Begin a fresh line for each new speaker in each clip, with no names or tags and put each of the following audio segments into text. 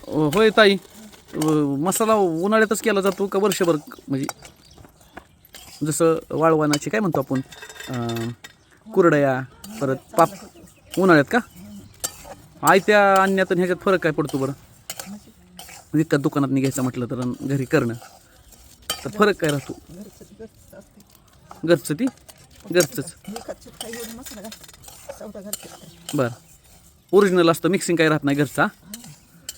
होय ताई, मसाला उन्हाळ्यातच केला जातो का वर्षभर? म्हणजे जसं वाळवणाची काय म्हणतो आपण, कुरडया, परत पाप, उन्हाळ्यात का? आयत्या आणण्यात आणि ह्याच्यात फरक काय पडतो बरं? विकत दुकानात घ्यायचं म्हटलं तर आणि घरी करणं तर फरक काय राहतो? घरचं ती घरचंच बरं, ओरिजिनल असतं, मिक्सिंग काही राहत नाही घरचा.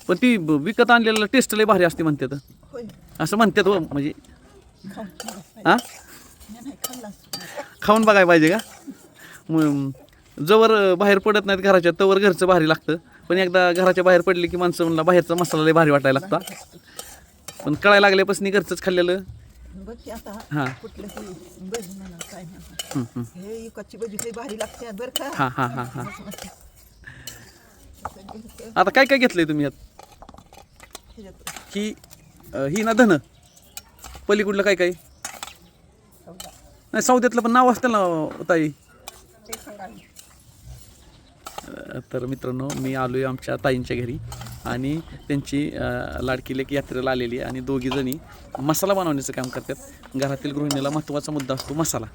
पण ती विकत आणलेलं टेस्ट लय भारी असते म्हणतात, असं म्हणतात हो. म्हणजे हां, खाऊन बघायला पाहिजे का? जवळ बाहेर पडत नाहीत घराच्या तवर घरचं भारी लागतं. पण एकदा घराच्या बाहेर पडले की माणसं म्हणला बाहेरचा मसाला लय भारी वाटायला लागता. पण कळायला लागल्यापासून घरचंच खाल्लेलं. हां हां हां हां हां. आता काय काय घेतलंय तुम्ही यात? ही ना धन पलीकडलं काय काय नाही, सौद्यातलं पण नाव असतं ना ताई. तर मित्रांनो, मी आलो आहे आमच्या ताईंच्या घरी आणि त्यांची लाडकी लेक यात्रेला आलेली आहे आणि दोघी जणी मसाला बनवण्याचं काम करतात. घरातील गृहिणीला महत्त्वाचा मुद्दा असतो मसाला.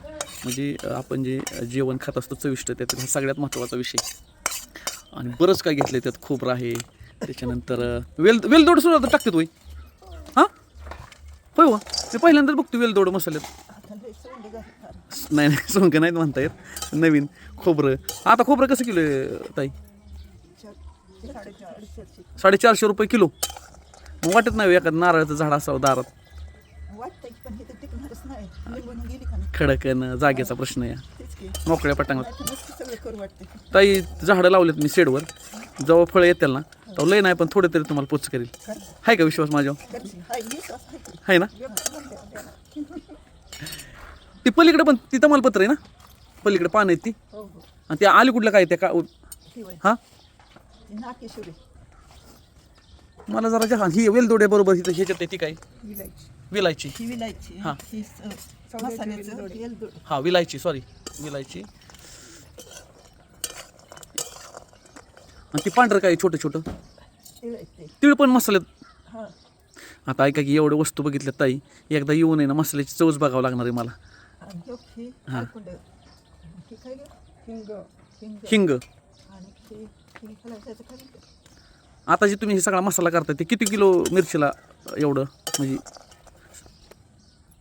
म्हणजे आपण जे जेवण खात असतो चविष्ट, त्यात हा सगळ्यात महत्त्वाचा विषय. आणि बरंच काय घेतलं त्यात, खोबरं आहे, त्याच्यानंतर वेलदोड सुद्धा टाकतात होय. हां होय हो, मी पहिल्यांदाच बघतो वेलदोड मसाल्यात. नाही नाही, सोंग नाहीत म्हणता येत, नवीन. खोबरं आता खोबरं कसं किलो आहे ताई? 450 रुपये किलो. मग वाटत नाही एखादं नारळाचं झाड असावं दारात. खडक जागेचा प्रश्न आहे, मोकळ्या पटांगणात. ताई झाडं लावलेत मी शेडवर, जेव्हा फळं येतील ना तेव्हा लय नाही पण थोडे तरी तुम्हाला पोच करेल. आहे का विश्वास माझ्यावर? आहे ना? ती पलीकडे पण ती तमालपत्र आहे ना, पलीकडे पान आहेत ती. आणि त्या अलीकडलं काय त्या का? हां, मला जरा जहा ही वेलदोडे बरोबर ह्याच्यात ती काय विलायची. हां हां, विलायची, सॉरी विलायची. आणि ती पांढरं काय छोटं छोटं तीळ पण मसाल्यात. आता ऐका की, एवढ्या वस्तू बघितल्यात ताई, एकदा येऊन आहे ना मसाल्याची चवच बघावं लागणार आहे मला. हां, हिंग. आता जे तुम्ही हे सगळा मसाला करताय ते किती किलो मिरचीला एवढं? म्हणजे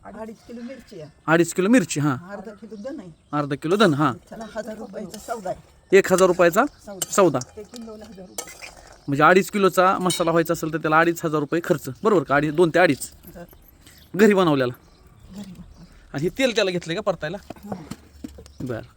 2.5 किलो मिरची आहे.
2.5 किलो मिरची. हां,
अर्धा किलो धन आहे.
अर्धा किलो धन. हां,
1000 रुपयाचा सौदा आहे.
1000 रुपयाचा सौदा.
ते किलोला 1000 रुपये.
म्हणजे 2.5 किलोचा मसाला व्हायचा असेल तर त्याला 2,500 रुपये खर्च, बरोबर का? 2 ते 2.5 घरी बनवलेला. आणि हे तेल त्याला घेतलं का परतायला? बरं.